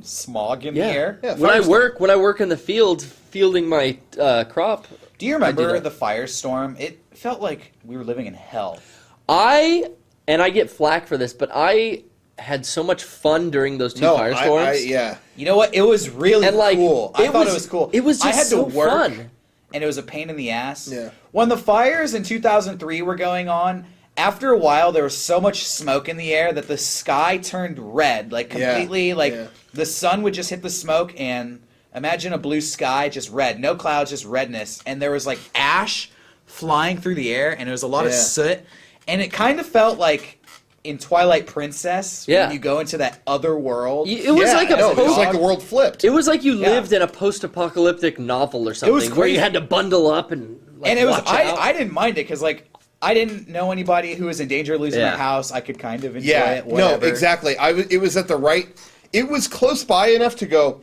smog in the air. Yeah, when I work in the field, fielding my crop. Do you remember the firestorm? It felt like we were living in hell. I get flack for this, but I had so much fun during those two firestorms. Yeah. You know what? It was really cool. I thought it was cool. It was just I had so to work, fun. and it was a pain in the ass. Yeah. When the fires in 2003 were going on, after a while there was so much smoke in the air that the sky turned red, like completely. The sun would just hit the smoke, and imagine a blue sky, just red, no clouds, just redness, and there was like ash flying through the air, and it was a lot of soot, and it kind of felt like in Twilight Princess when you go into that other world. It was like it was like the world flipped. It was like you lived in a post-apocalyptic novel or something. It was crazy. Where you had to bundle up and it was watch out. I didn't mind it because like I didn't know anybody who was in danger of losing their house. I could kind of enjoy it. Whatever. No, exactly. It was at the right. It was close by enough to go.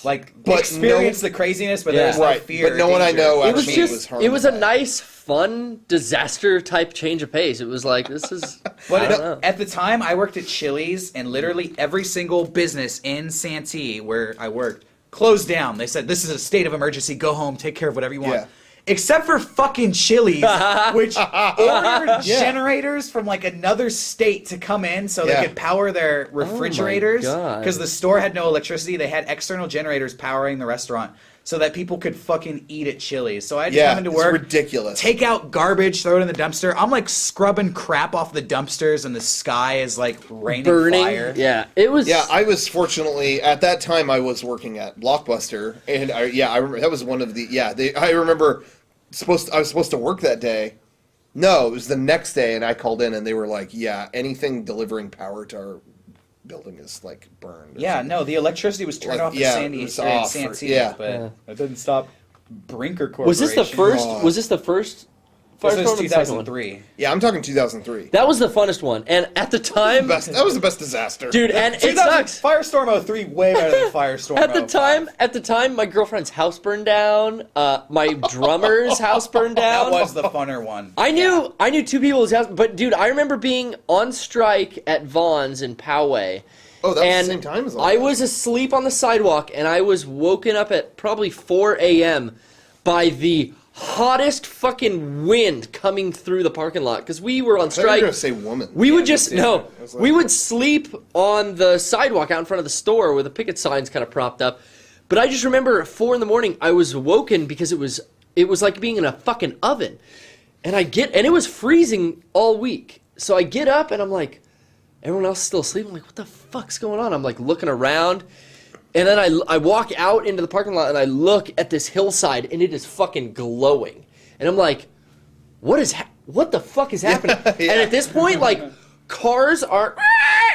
But experience the craziness, but there's no fear. But no one I know actually was harmed. It was a nice, fun disaster type change of pace. It was like this is. But at the time, I worked at Chili's, and literally every single business in Santee where I worked closed down. They said this is a state of emergency. Go home, take care of whatever you want. Yeah. Except for fucking Chili's, which ordered generators from like another state to come in so they could power their refrigerators. Because the store had no electricity. They had external generators powering the restaurant so that people could fucking eat at Chili's. So I had to come into work, ridiculous. Take out garbage, throw it in the dumpster. I'm like scrubbing crap off the dumpsters, and the sky is like raining fire. Yeah, it was. Yeah, I was fortunately at that time I was working at Blockbuster, and I remember that was one of the I remember. I was supposed to work that day. No, it was the next day, and I called in, and they were like, "Yeah, anything delivering power to our building is like burned." Yeah, no, the electricity was turned off in Santee, but it didn't stop Brinker Corporation. Was this the first? Was this the first? This was 2003. Yeah, I'm talking 2003. That was the funnest one, and at the time, that was the best disaster, dude. And it sucks. Firestorm 03 way better than Firestorm. At the time, my girlfriend's house burned down. My drummer's house burned down. That was the funner one. I knew two people whose house, but dude, I remember being on strike at Vaughn's in Poway. Oh, that was the same time as all I was asleep on the sidewalk, and I was woken up at probably 4 a.m. by the hottest fucking wind coming through the parking lot because we were on strike. I thought you were going to say woman. We would just we would sleep on the sidewalk out in front of the store with the picket signs kind of propped up. But I just remember at 4 a.m. I was woken because it was like being in a fucking oven, and it was freezing all week. So I get up and I'm like, everyone else is still asleep. I'm like, what the fuck's going on? I'm like looking around. And then I walk out into the parking lot and I look at this hillside and it is fucking glowing. And I'm like, what the fuck is happening? And at this point, like, cars are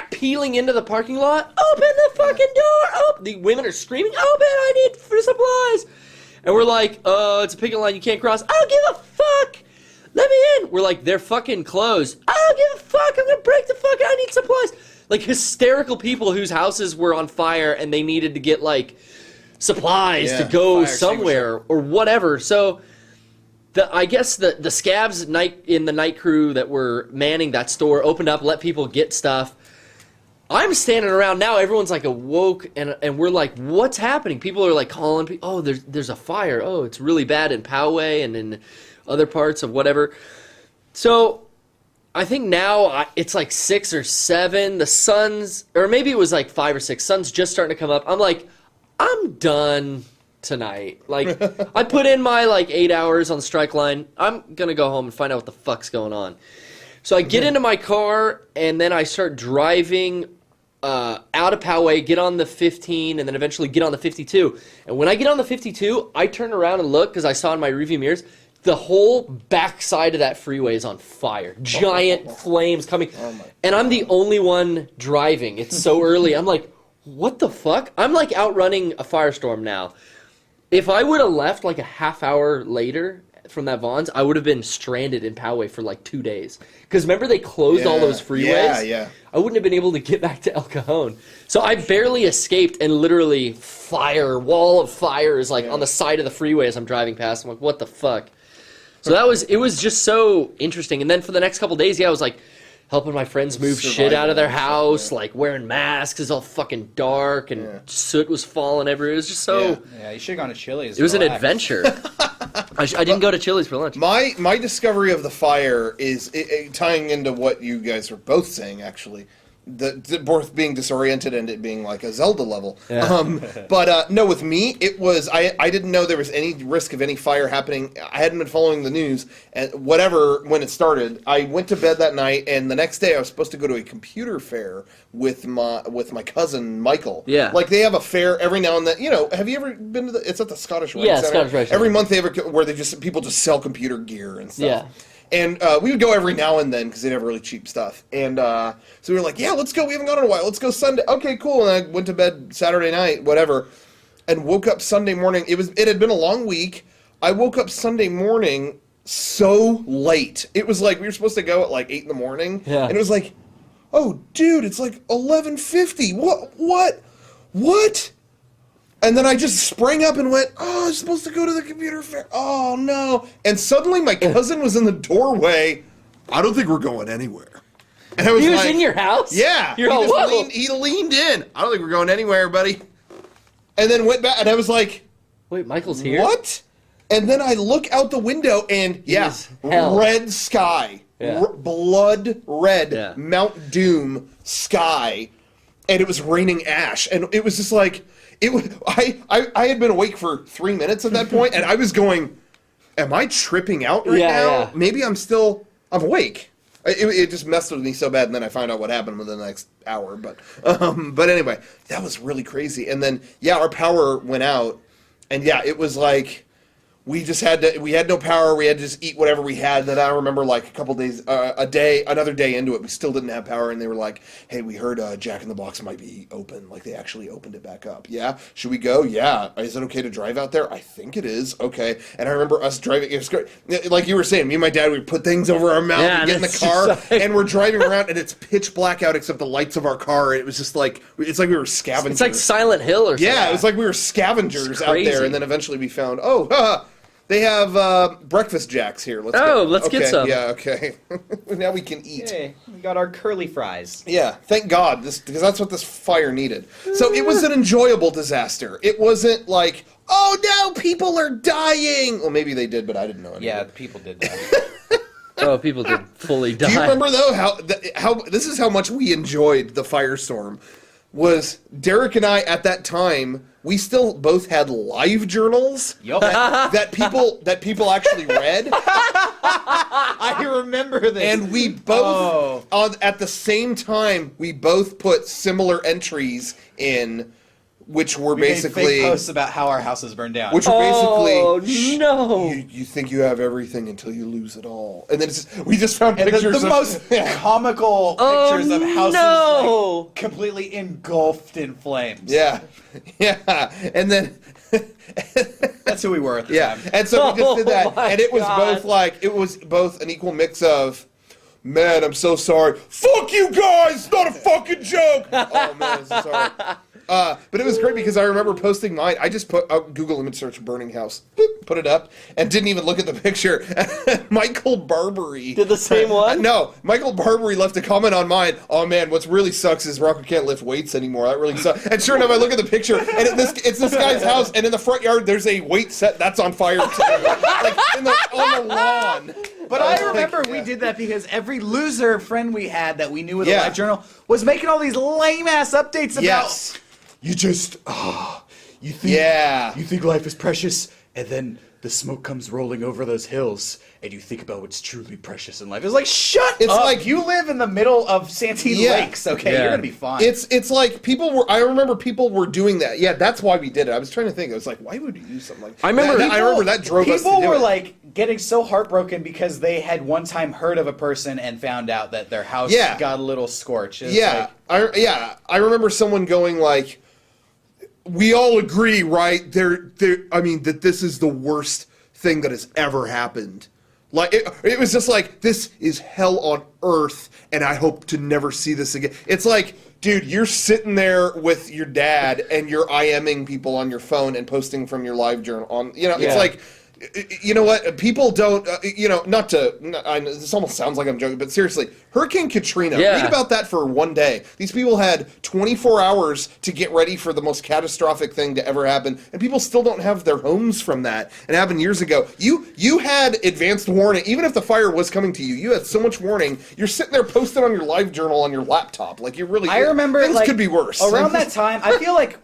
peeling into the parking lot. Open the fucking door! The women are screaming, open, I need supplies! And we're like, it's a picket line you can't cross. I don't give a fuck! Let me in! We're like, they're fucking closed. I don't give a fuck! I'm gonna break the fuck! I need supplies! Like, hysterical people whose houses were on fire and they needed to get, like, supplies to go somewhere or whatever. So, I guess the scabs in the night crew that were manning that store opened up, let people get stuff. I'm standing around now. Everyone's, like, awoke, and we're like, what's happening? People are, like, calling. Oh, there's a fire. Oh, it's really bad in Poway and in other parts of whatever. So I think now it's like 6 or 7. The sun's, or maybe it was like 5 or 6. Sun's just starting to come up. I'm like, I'm done tonight. Like, I put in my like 8 hours on the strike line. I'm gonna go home and find out what the fuck's going on. So I get into my car and then I start driving out of Poway, get on the 15, and then eventually get on the 52. And when I get on the 52, I turn around and look because I saw in my rearview mirrors. The whole backside of that freeway is on fire. Giant flames coming. And I'm the only one driving. It's so early. I'm like, what the fuck? I'm like outrunning a firestorm now. If I would have left like a half hour later from that Vaughn's, I would have been stranded in Poway for like 2 days. Because remember they closed all those freeways? Yeah. I wouldn't have been able to get back to El Cajon. So I barely escaped, and literally wall of fire is like on the side of the freeway as I'm driving past. I'm like, what the fuck? So it was just so interesting. And then for the next couple days, I was like helping my friends move shit out of their house, like wearing masks. It's all fucking dark, and soot was falling everywhere. It was just so... Yeah, you should have gone to Chili's. It was an adventure. I didn't go to Chili's for lunch. My discovery of the fire is tying into what you guys were both saying, actually. Both being disoriented and it being like a Zelda level. Yeah. But no, with me, it was, I didn't know there was any risk of any fire happening. I hadn't been following the news, and whatever, when it started. I went to bed that night, and the next day I was supposed to go to a computer fair with my cousin, Michael. Yeah. Like, they have a fair every now and then. You know, have you ever been to it's at the Scottish Rite Center? Scottish Rite Center. Every month they have where people just sell computer gear and stuff. Yeah. And we would go every now and then because they'd have really cheap stuff. And so we were like, yeah, let's go. We haven't gone in a while. Let's go Sunday. Okay, cool. And I went to bed Saturday night, whatever, and woke up Sunday morning. It had been a long week. I woke up Sunday morning so late. It was like we were supposed to go at like 8 in the morning. Yeah. And it was like, oh, dude, it's like 11:50. What? And then I just sprang up and went, oh, I'm supposed to go to the computer fair. Oh, no. And suddenly my cousin was in the doorway. I don't think we're going anywhere. And I was He was like, in your house? Yeah. You're all, whoa. He leaned in. I don't think we're going anywhere, buddy. And then went back, and I was like, Wait, Michael's here? what? And then I look out the window, and red sky. Yeah. Blood red Mount Doom sky. And it was raining ash. And it was just like... I had been awake for 3 minutes at that point, and I was going, am I tripping out right now? Yeah. Maybe I'm awake. It just messed with me so bad, and then I found out what happened within the next hour. But anyway, that was really crazy. And then, our power went out, and it was like... we had no power, we had to just eat whatever we had, and then I remember like a couple days, another day into it, we still didn't have power, and they were like, hey, we heard Jack in the Box might be open, like they actually opened it back up. Yeah? Should we go? Yeah. Is it okay to drive out there? I think it is. Okay. And I remember us driving, it was great. Like you were saying, me and my dad, we put things over our mouth and get in the car, and we're driving around, and it's pitch black out except the lights of our car, and it was just like, it's like we were scavengers. It's like Silent Hill or something. Yeah, it was like we were scavengers out there, and then eventually we found, they have breakfast jacks here. Let's get some. Yeah, okay. Now we can eat. Hey, we got our curly fries. Yeah, thank God, because that's what this fire needed. So it was an enjoyable disaster. It wasn't like, oh no, people are dying. Well, maybe they did, but I didn't know anything. Yeah, people did that. Oh, people did fully die. Do you remember though how this is how much we enjoyed the firestorm? Was Derek and I at that time? We still both had live journals that people actually read. I remember this. And we both, at the same time, we both put similar entries in, which were basically... made fake posts about how our houses burned down. Which were basically... Oh, no! You think you have everything until you lose it all. And then we just found pictures the most comical pictures of houses like, completely engulfed in flames. Yeah. Yeah. And then... That's who we were at the time. And so we just did that. And it was both an equal mix of... Man, I'm so sorry. Fuck you guys! It's not a fucking joke! Oh, man, I'm so sorry. But it was great because I remember posting mine. I just put Google image search burning house, put it up, and didn't even look at the picture. Michael Barbary did the same one? No, Michael Barbary left a comment on mine. Oh man, what's really sucks is Rocco can't lift weights anymore. That really sucks. And sure enough, I look at the picture, and it's this guy's house, and in the front yard there's a weight set that's on fire too, like on the lawn. But I remember we did that because every loser friend we had that we knew with a live journal was making all these lame ass updates about. You just you think life is precious, and then the smoke comes rolling over those hills, and you think about what's truly precious in life. It's like shut up. It's like you live in the middle of Santee Lakes. Okay, you're gonna be fine. It's like I remember people were doing that. Yeah, that's why we did it. I was trying to think. I was like, why would you do something like that? I remember that drove us to do it. People were like getting so heartbroken because they had one time heard of a person and found out that their house got a little scorched. I remember someone going like, we all agree, right? That this is the worst thing that has ever happened. Like it was just like, this is hell on earth, and I hope to never see this again. It's like, dude, you're sitting there with your dad, and you're IMing people on your phone and posting from your live journal on. It's like you know what? People don't, this almost sounds like I'm joking, but seriously, Hurricane Katrina, read about that for one day. These people had 24 hours to get ready for the most catastrophic thing to ever happen, and people still don't have their homes from that. It happened years ago. You had advanced warning. Even if the fire was coming to you, you had so much warning. You're sitting there posted on your live journal on your laptop. Like, you really... I remember, things could be worse. Around that time, I feel like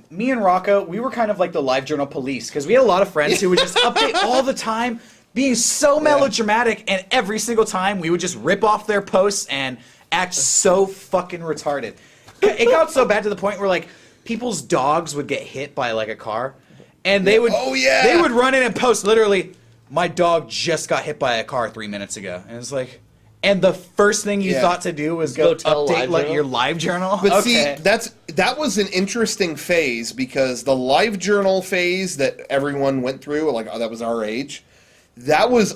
me and Rocco, we were kind of like the live journal police, because we had a lot of friends who would just update all the time, being so melodramatic, and every single time we would just rip off their posts and act so fucking retarded. It got so bad to the point where, like, people's dogs would get hit by, like, a car, and they would they would run in and post, literally, my dog just got hit by a car 3 minutes ago. And it's like... And the first thing you thought to do was go update your live journal? But see, that was an interesting phase, because the live journal phase that everyone went through, like, that was our age, that was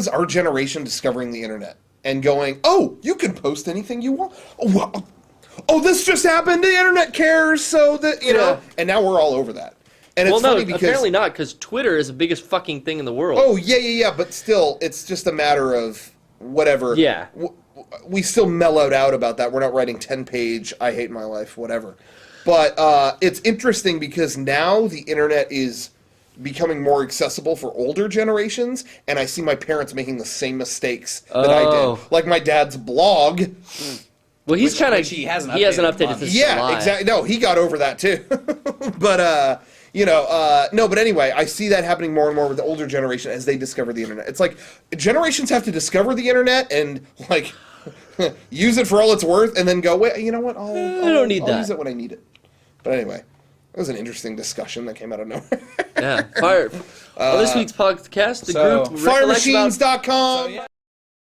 our generation discovering the internet and going, oh, you can post anything you want. Oh, this just happened. The internet cares, so that, you know. And now we're all over that. And it's funny because... apparently not, because Twitter is the biggest fucking thing in the world. Oh, yeah, but still, it's just a matter of... whatever. Yeah. We still mellowed out about that. We're not writing 10-page, I hate my life, whatever. But it's interesting because now the internet is becoming more accessible for older generations, and I see my parents making the same mistakes that I did. Like my dad's blog. Well, he's kind of... he hasn't updated this. Yeah, exactly. No, he got over that too. But, no, but anyway, I see that happening more and more with the older generation as they discover the internet. It's like generations have to discover the internet and, like, use it for all it's worth, and then go, wait, you know what? I don't need that. I'll use it when I need it. But anyway, it was an interesting discussion that came out of nowhere. Yeah. This week's podcast, the group... Firemachines.com.